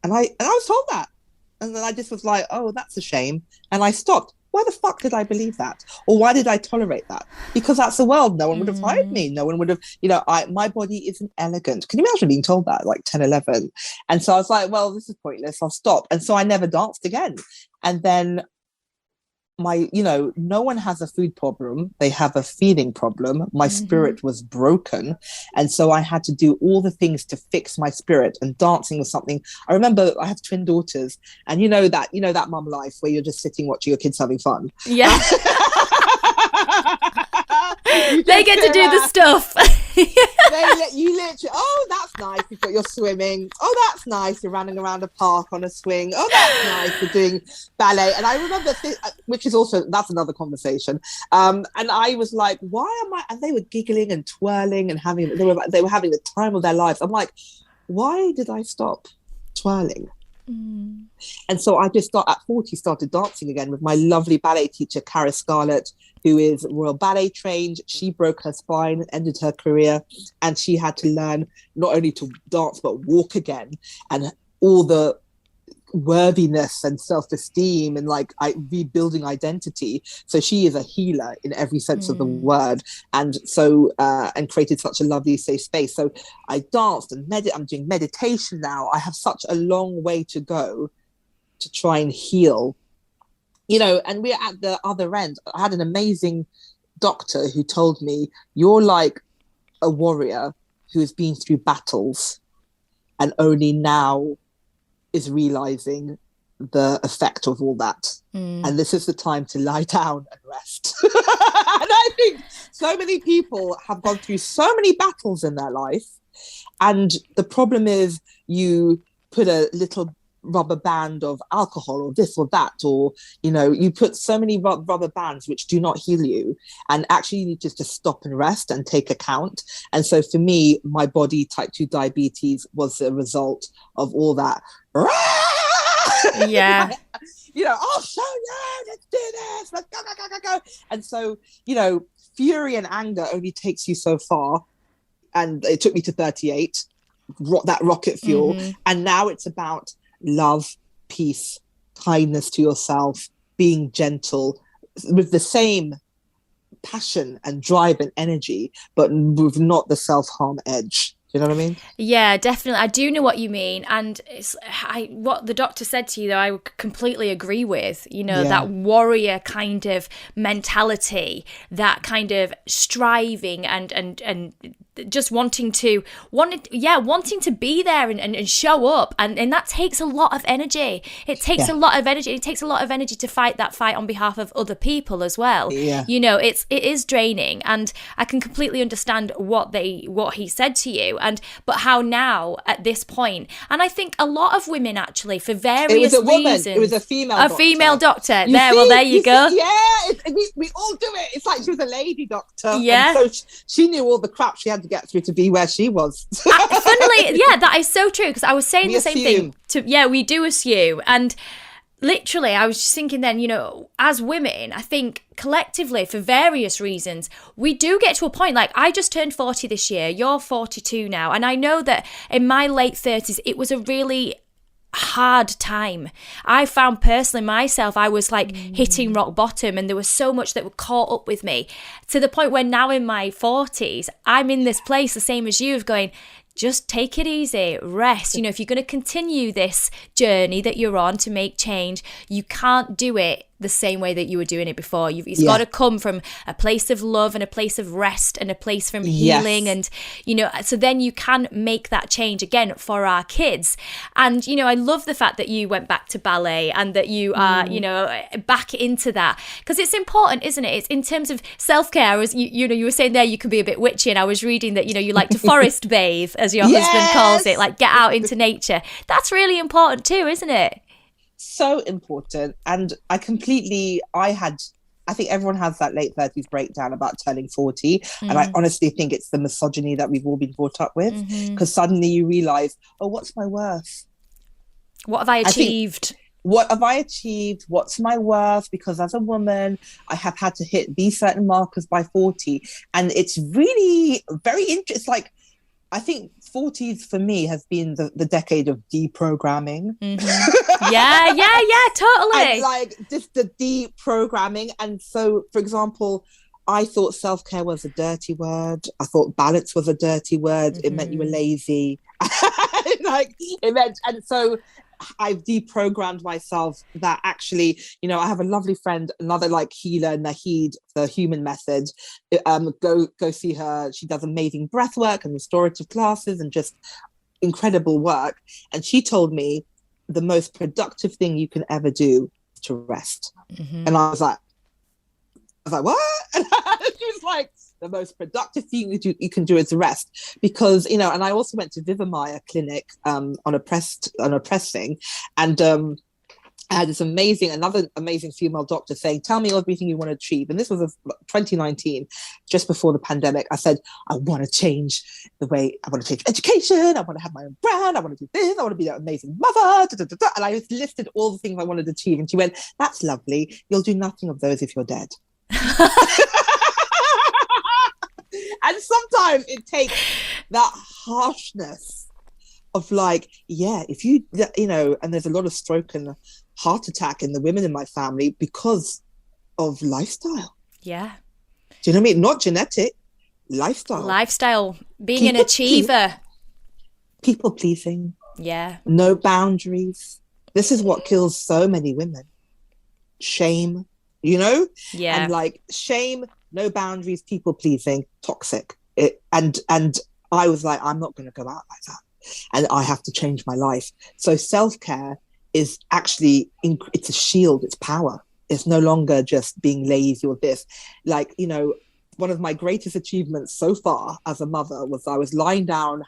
And I was told that. And then I just was like, oh, that's a shame. And I stopped. why the fuck did I believe that? Or why did I tolerate that? Because that's the world. No one would have hired me. No one would have, my body isn't elegant. Can you imagine being told that, like 10, 11? And so I was like, well, this is pointless. I'll stop. And so I never danced again. And then no one has a food problem. They have a feeling problem. My spirit was broken. And so I had to do all the things to fix my spirit, and dancing was something. I remember I have twin daughters, and that mum life where you're just sitting watching your kids having fun. Yeah. They get to do the stuff. You literally, oh, that's nice. You've got your swimming. Oh, that's nice. You're running around a park on a swing. Oh, that's nice. You're doing ballet. And I remember, which is also, that's another conversation. And I was like, why am I? And they were giggling and twirling and they were having the time of their lives. I'm like, why did I stop twirling? And so I just at 40 started dancing again with my lovely ballet teacher, Cara Scarlett, who is Royal Ballet trained. She broke her spine, ended her career, and she had to learn not only to dance but walk again, and all the worthiness and self-esteem and rebuilding identity. So she is a healer in every sense of the word, and so and created such a lovely safe space. So I danced and I'm doing meditation now. I have such a long way to go to try and heal, and we're at the other end. I had an amazing doctor who told me, you're like a warrior who has been through battles and only now is realizing the effect of all that. And this is the time to lie down and rest. And I think so many people have gone through so many battles in their life, and the problem is you put a little rubber band of alcohol or this or that, or you put so many rubber bands which do not heal you, and actually you need just to stop and rest and take account. And so for me, my body, type 2 diabetes was a result of all that. Yeah. I'll show you, let's do this, let's go. And so fury and anger only takes you so far, and it took me to 38, that rocket fuel. And now it's about love, peace, kindness to yourself, being gentle, with the same passion and drive and energy, but with not the self-harm edge. Do you know what I mean? Yeah, definitely. I do know what you mean. And what the doctor said to you, though, I completely agree with. That warrior kind of mentality, that kind of striving and just wanting to be there and show up. And that takes a lot of energy. It takes a lot of energy. It takes a lot of energy to fight that fight on behalf of other people as well. Yeah. It is draining. And I can completely understand what he said to you. But how now at this point, and I think a lot of women actually, for various reasons, it was a female doctor. There you go. We all do it. It's like she was a lady doctor. Yeah, and so she knew all the crap she had to get through to be where she was. Funnily, that is so true, because I was saying the same thing. We do assume. And literally, I was just thinking then, as women, I think collectively, for various reasons, we do get to a point, like I just turned 40 this year, you're 42 now, and I know that in my late 30s, it was a really hard time. I found personally myself, I was hitting rock bottom, and there was so much that caught up with me, to the point where now in my 40s, I'm in this place, the same as you, of going, just take it easy, rest. If you're going to continue this journey that you're on to make change, you can't do it the same way that you were doing it before. It's got to come from a place of love and a place of rest and a place from healing. And, so then you can make that change again for our kids. And, I love the fact that you went back to ballet and that you are, back into that, because it's important, isn't it? It's in terms of self-care, as you were saying there, you can be a bit witchy. And I was reading that, you like to forest bathe, as your husband calls it, like get out into nature. That's really important too, isn't it? So important. And I think everyone has that late 30s breakdown about turning 40. And I honestly think it's the misogyny that we've all been brought up with, because suddenly you realize, what's my worth? What have I achieved? What have I achieved? What's my worth? Because as a woman, I have had to hit these certain markers by 40. And it's really very interesting. It's like, I think 40s for me has been the decade of deprogramming. Yeah, totally. And like just the deprogramming. And so, for example, I thought self-care was a dirty word. I thought balance was a dirty word. It meant you were lazy. Like it meant, and so I've deprogrammed myself that actually, you know, I have a lovely friend, another like healer, Nahid, the human method. Go see her. She does amazing breath work and restorative classes and just incredible work. And she told me the most productive thing you can ever do is to rest. And I was like, what? And she was like, the most productive thing you can do is rest, because, you know. And I also went to Vivamaya clinic on a press thing, and I had this another amazing female doctor saying, tell me everything you want to achieve. And this was 2019, just before the pandemic. I said, I want to change the way, I want to change education, I want to have my own brand, I want to do this, I want to be an amazing mother, and I just listed all the things I wanted to achieve. And she went, that's lovely, you'll do nothing of those if you're dead. And sometimes it takes that harshness of like, yeah, if you know, and there's a lot of stroke and heart attack in the women in my family because of lifestyle. Yeah. Do you know what I mean? Not genetic, lifestyle. Being an achiever. People pleasing. Yeah. No boundaries. This is what kills so many women. Shame, you know? Yeah. And like shame, no boundaries, people pleasing, toxic. And I was like, I'm not going to go out like that. And I have to change my life. So self-care is actually, it's a shield, it's power. It's no longer just being lazy or this. Like, you know, one of my greatest achievements so far as a mother was I was lying down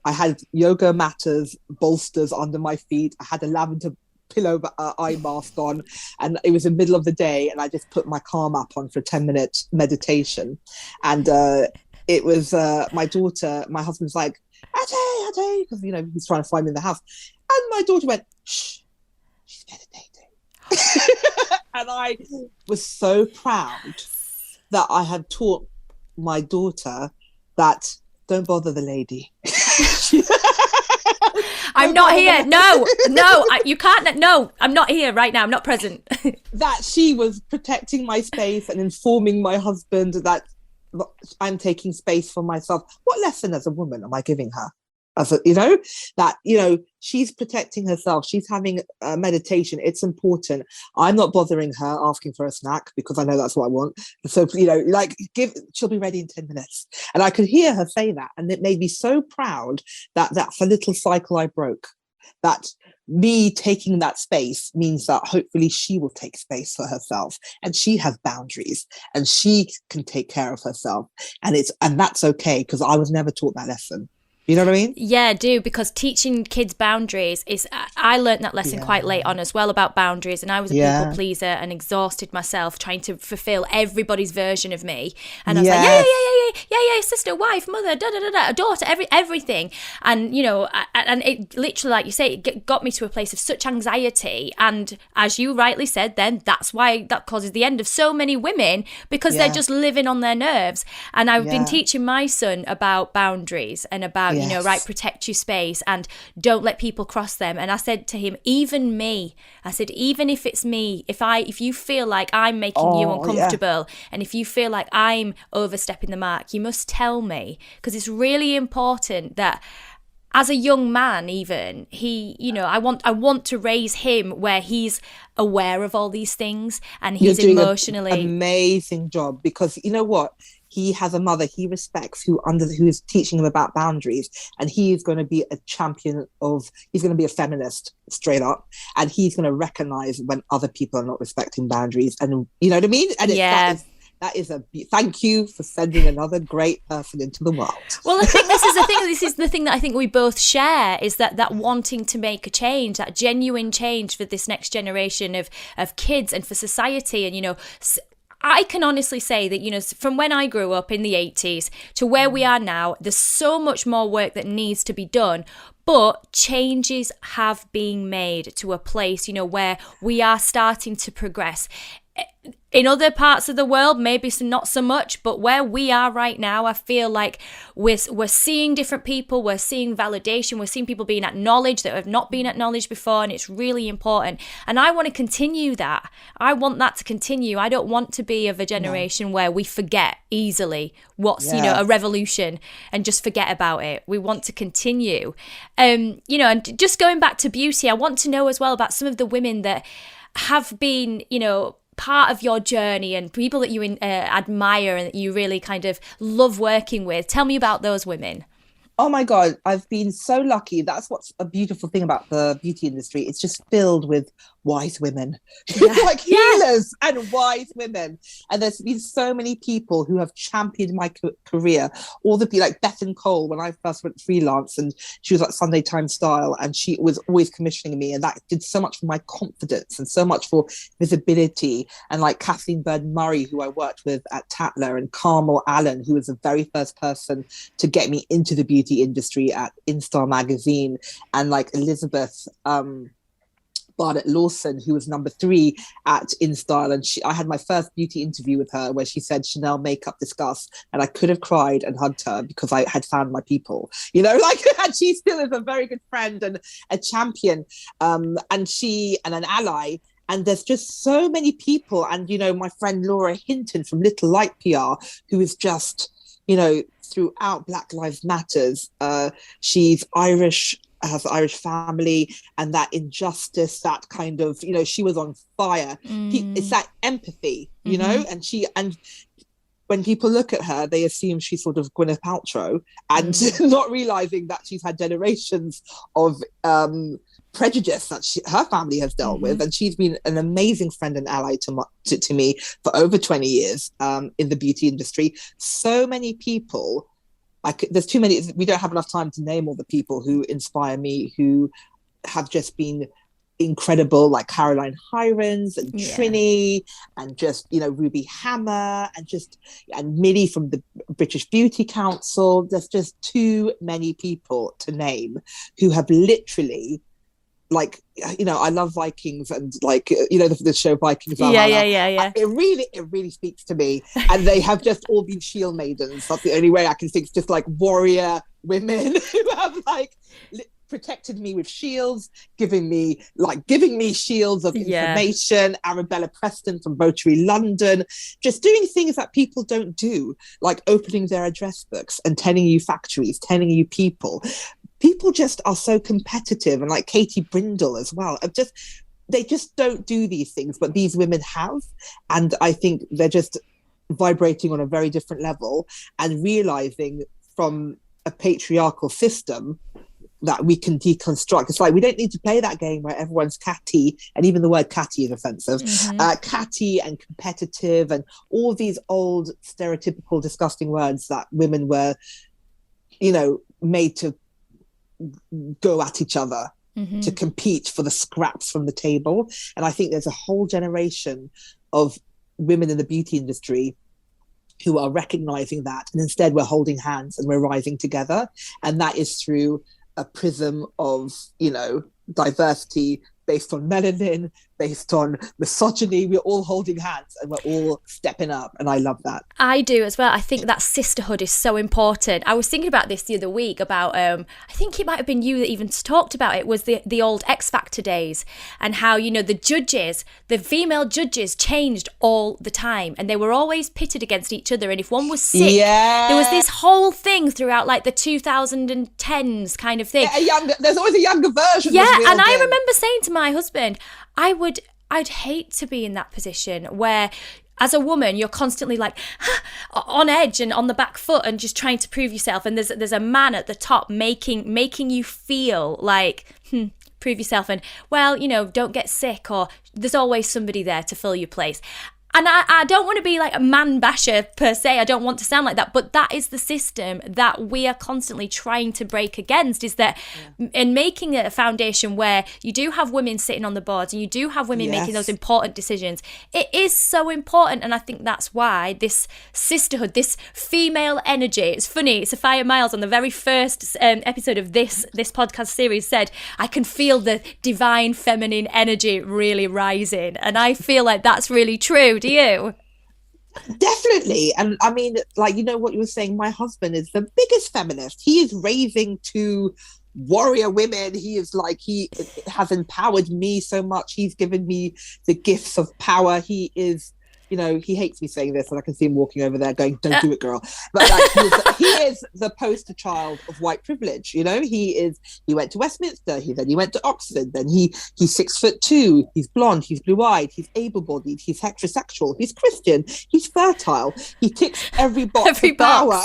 I had yoga matters, bolsters under my feet. I had a lavender pillow eye mask on, and it was the middle of the day, and I just put my Calm app on for a 10-minute meditation. And it was my daughter, my husband's like, Ateh, because, you know, he's trying to find me in the house. And my daughter went, shh, she's meditating. And I was so proud that I had taught my daughter that don't bother the lady. I'm not here. No, you can't. No, I'm not here right now. I'm not present. That she was protecting my space and informing my husband that I'm taking space for myself. What lesson as a woman am I giving her? You know, that, you know, she's protecting herself. She's having a meditation. It's important. I'm not bothering her asking for a snack because I know that's what I want. So, you know, like she'll be ready in 10 minutes. And I could hear her say that. And it made me so proud that that's a little cycle I broke. That me taking that space means that hopefully she will take space for herself, and she has boundaries and she can take care of herself. And that's okay, because I was never taught that lesson. You know what I mean? Yeah, I do, because teaching kids boundaries is, I learned that lesson quite late on as well, about boundaries, and I was a people pleaser and exhausted myself trying to fulfill everybody's version of me. And I was like, yeah, sister, wife, mother, daughter, everything. And, you know, and it literally, like you say, it got me to a place of such anxiety. And as you rightly said, then that's why that causes the end of so many women, because they're just living on their nerves. And I've been teaching my son about boundaries and about, you know, right, protect your space and don't let people cross them. And I said to him, even if it's me, if you feel like I'm making you uncomfortable, and if you feel like I'm overstepping the mark, you must tell me, because it's really important that as a young man, even, he, you know, I want to raise him where he's aware of all these things and he's emotionally amazing job, because you know what? He has a mother he respects who is teaching him about boundaries, and he is going to be a champion he's going to be a feminist straight up, and he's going to recognize when other people are not respecting boundaries, and you know what I mean? And that is thank you for sending another great person into the world. Well, I think this is the thing that I think we both share, is that wanting to make a change, that genuine change for this next generation of kids and for society. And, you know, I can honestly say that, you know, from when I grew up in the 80s to where we are now, there's so much more work that needs to be done. But changes have been made to a place, you know, where we are starting to progress. in other parts of the world, maybe not so much, but where we are right now, I feel like we're seeing different people, we're seeing validation, we're seeing people being acknowledged that have not been acknowledged before, and it's really important. And I want to continue that. I want that to continue. I don't want to be of a generation where we forget easily what's, a revolution and just forget about it. We want to continue. And just going back to beauty, I want to know as well about some of the women that have been, part of your journey and people that you admire and that you really kind of love working with. Tell me about those women. Oh my God, I've been so lucky. That's what's a beautiful thing about the beauty industry. It's just filled with wise women, like healers and wise women. And there's been so many people who have championed my career. All the people like Beth and Cole, when I first went freelance, and she was like Sunday Times Style, and she was always commissioning me, and that did so much for my confidence and so much for visibility. And like Kathleen Bird-Murray, who I worked with at Tatler, and Carmel Allen, who was the very first person to get me into the beauty industry at InStar magazine, and like Elizabeth Barnett Lawson, who was number 3 at InStyle, and I had my first beauty interview with her where she said Chanel makeup disgust, and I could have cried and hugged her because I had found my people, and she still is a very good friend and a champion, and an ally. And there's just so many people, and my friend Laura Hinton from Little Light PR, who is just throughout Black Lives Matters. She's Irish, has an Irish family, and that injustice, that kind of, she was on fire. It's that empathy, and when people look at her, they assume she's sort of Gwyneth Paltrow, and not realizing that she's had generations of prejudice that her family has dealt with, and she's been an amazing friend and ally to me for over 20 years in the beauty industry. So many people, there's too many, we don't have enough time to name all the people who inspire me, who have just been incredible, like Caroline Hirons and Trini, and just Ruby Hammer, and Millie from the British Beauty Council. There's just too many people to name who have literally, like, I love Vikings, and like, the show Vikings. It really speaks to me. And they have just all been shield maidens. That's the only way I can think. It's just like warrior women who have like protected me with shields, giving me shields of information. Arabella Preston from Rotary London, just doing things that people don't do, like opening their address books and telling you factories, telling you people. People just are so competitive, and like Katie Brindle as well. They just don't do these things, but these women have. And I think they're just vibrating on a very different level and realizing from a patriarchal system that we can deconstruct. It's like, we don't need to play that game where everyone's catty, and even the word catty is offensive, catty and competitive, and all these old stereotypical disgusting words that women were, made to go at each other, to compete for the scraps from the table. And I think there's a whole generation of women in the beauty industry who are recognizing that, and instead we're holding hands and we're rising together. And that is through a prism of diversity based on melanin, based on misogyny. We're all holding hands and we're all stepping up, and I love that. I do as well. I think that sisterhood is so important. I was thinking about this the other week about, I think it might have been you that even talked about it, was the old X Factor days, and how, the female judges changed all the time, and they were always pitted against each other, and if one was sick, there was this whole thing throughout like the 2010s kind of thing. There's always a younger version. Yeah, and I remember saying to my husband, I'd hate to be in that position where, as a woman, you're constantly like on edge and on the back foot and just trying to prove yourself. And there's a man at the top making you feel like, prove yourself, and don't get sick, or there's always somebody there to fill your place. And I don't want to be like a man basher per se. I don't want to sound like that. But that is the system that we are constantly trying to break against, is that in making it a foundation where you do have women sitting on the boards and you do have women making those important decisions. It is so important. And I think that's why this sisterhood, this female energy, it's funny, Sophia Miles on the very first episode of this podcast series said, I can feel the divine feminine energy really rising. And I feel like that's really true. Do you? Definitely. And I mean, like, you know what you were saying, my husband is the biggest feminist. He is raising two warrior women. He is like, he has empowered me so much. He's given me the gifts of power. He is, you know, he hates me saying this, and I can see him walking over there going, don't do it, girl. But like, he is the poster child of white privilege. You know, he went to Westminster, he went to Oxford, then he's 6'2", he's blonde, he's blue-eyed, he's able-bodied, he's heterosexual, he's Christian, he's fertile, he ticks every box of power.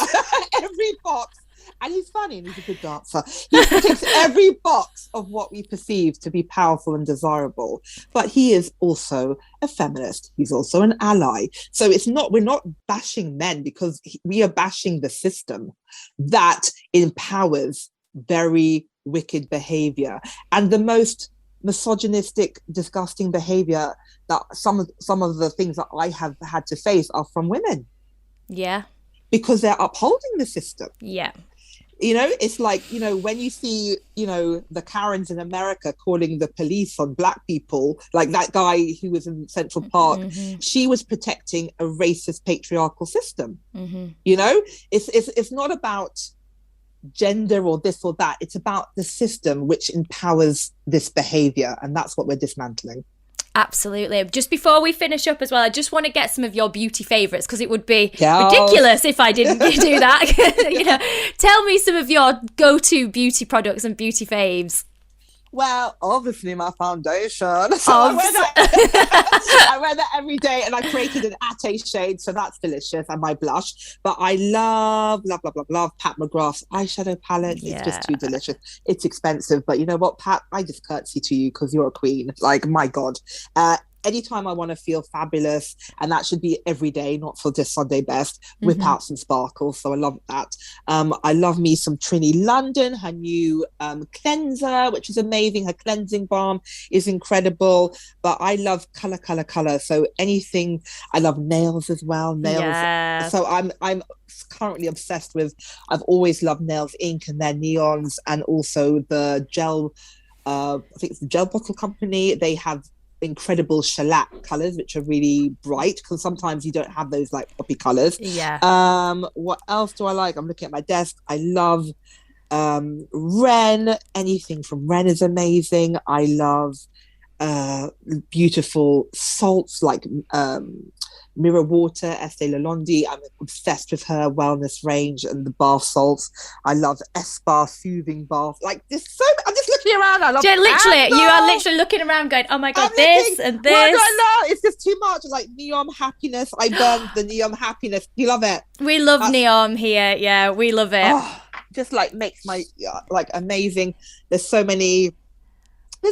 Every box. And he's funny and he's a good dancer. He ticks every box of what we perceive to be powerful and desirable. But he is also a feminist. He's also an ally. So we're not bashing men, because we are bashing the system that empowers very wicked behavior and the most misogynistic, disgusting behavior. That some of the things that I have had to face are from women. Yeah. Because they're upholding the system. Yeah. You know, it's like, you know, when you see, you know, the Karens in America calling the police on black people, like that guy who was in Central Park, she was protecting a racist patriarchal system. You know, it's not about gender or this or that. It's about the system which empowers this behavior. And that's what we're dismantling. Absolutely. Just before we finish up as well, I just want to get some of your beauty favourites, because it would be ridiculous if I didn't do that. You know, tell me some of your go-to beauty products and beauty faves. Well, obviously my foundation. So I wear that every day, and I created an Ateh shade, so that's delicious, and my blush. But I love Pat McGrath's eyeshadow palette. Yeah. It's just too delicious. It's expensive, but you know what, Pat? I just curtsy to you because you're a queen. Like, my God. Anytime I want to feel fabulous, and that should be every day, not for just Sunday best, whip out some sparkles. So I love that. I love me some Trini London, her new cleanser, which is amazing. Her cleansing balm is incredible. But I love color. So anything, I love nails as well. Nails. Yeah. So I'm currently obsessed with, I've always loved Nails Inc. and their neons, and also the gel, I think it's the Gel Bottle Company. They have incredible shellac colors, which are really bright, because sometimes you don't have those like poppy colors. What else do I like? I'm looking at my desk. I love Ren. Anything from Ren is amazing. I love beautiful salts like Mirror Water, Estee Lalonde. I'm obsessed with her wellness range and the bath salts. I love Espa soothing bath. Like, I'm just looking around. I love you are literally looking around going, oh my God, this and this. Well, no, it's just too much. Like Neom Happiness. I burned the Neom Happiness. You love it? We love Neom here. Yeah, we love it. Just like makes my like amazing. There's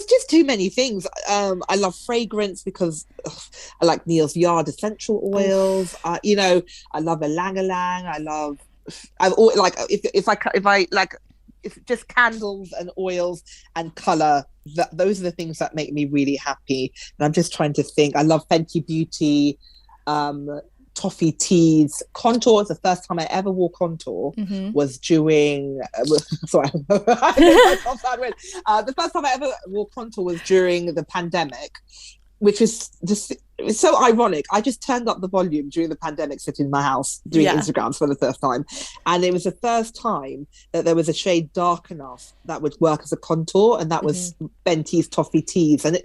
just too many things. I love fragrance because I like Neil's Yard essential oils. You know, I love a Lang-a-Lang. I've always like if just candles and oils and color. Those are the things that make me really happy. And I'm just trying to think. I love Fenty Beauty. Toffee teas, contour. The first time I ever wore contour was during sorry the first time I ever wore contour was during the pandemic, which is just, it's so ironic. I just turned up the volume during the pandemic, sitting in my house doing Instagrams for the first time, and it was the first time that there was a shade dark enough that would work as a contour, and that was Fenty's Toffee Teas. And it,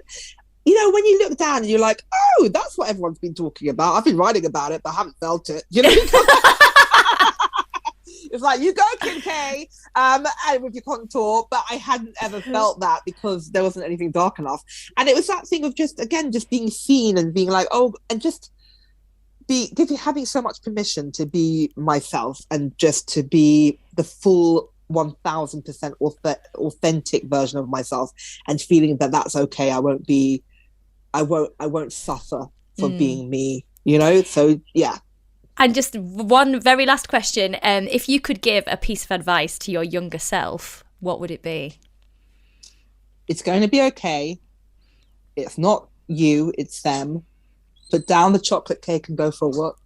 you know, when you look down and you're like, oh, that's what everyone's been talking about. I've been writing about it, but I haven't felt it. You know, it's like, you go, Kim K, and with your contour, but I hadn't ever felt that because there wasn't anything dark enough. And it was that thing of just being seen and being like, oh, and just having so much permission to be myself and just to be the full 1000% authentic version of myself, and feeling that that's okay. I won't suffer for being me, So yeah. And just one very last question. If you could give a piece of advice to your younger self, what would it be? It's going to be okay. It's not you, it's them. Put down the chocolate cake and go for a walk.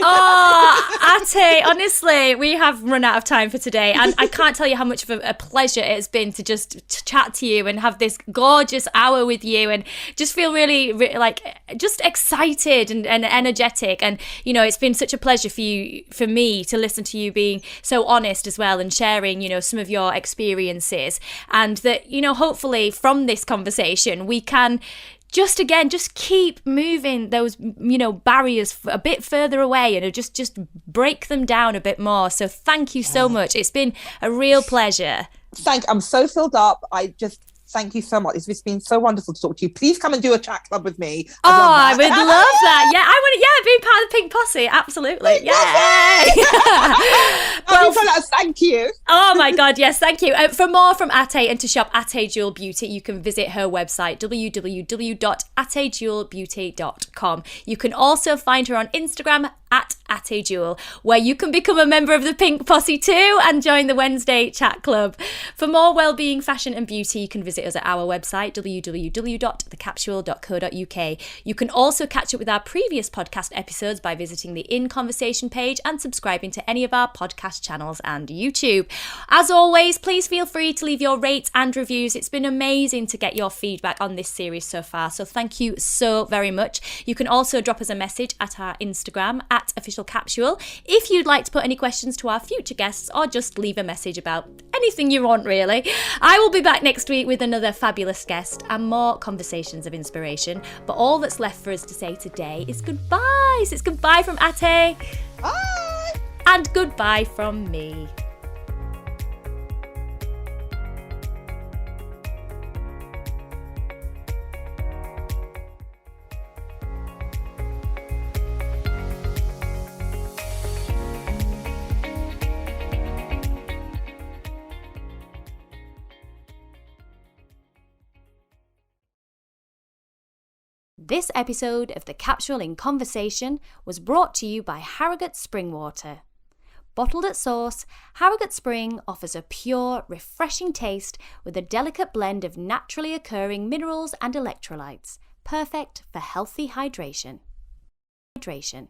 Oh, Ateh, honestly, we have run out of time for today. And I can't tell you how much of a pleasure it's been to just chat to you and have this gorgeous hour with you and just feel really just excited and energetic. And, it's been such a pleasure for me to listen to you being so honest as well and sharing, some of your experiences. And that, hopefully from this conversation, we can just keep moving those, barriers a bit further away and just break them down a bit more. So thank you so much. It's been a real pleasure. I'm so filled up. Thank you so much. It's just been so wonderful to talk to you. Please come and do a chat club with me. I would love that. Yeah, I want to. Yeah, being part of the Pink Posse. Absolutely. Yay! Thank you. Oh my God, yes, thank you. For more from Ateh and to shop Ateh Jewel Beauty, you can visit her website, www.atehjewelbeauty.com. You can also find her on Instagram at Ateh Jewel, where you can become a member of the Pink Posse too and join the Wednesday chat club. For more wellbeing, fashion and beauty, you can visit us at our website, www.thecapsule.co.uk. You can also catch up with our previous podcast episodes by visiting the In Conversation page and subscribing to any of our podcast channels and YouTube. As always, please feel free to leave your rates and reviews. It's been amazing to get your feedback on this series so far, so thank you so very much. You can also drop us a message at our Instagram at Official Capsule if you'd like to put any questions to our future guests or just leave a message about anything you want, really. I will be back next week with another fabulous guest and more conversations of inspiration, but all that's left for us to say today is goodbye. So it's goodbye from Ateh. Bye. And goodbye from me. This episode of The Capsule in Conversation was brought to you by Harrogate Spring Water. Bottled at source, Harrogate Spring offers a pure, refreshing taste with a delicate blend of naturally occurring minerals and electrolytes, perfect for healthy hydration. Hydration.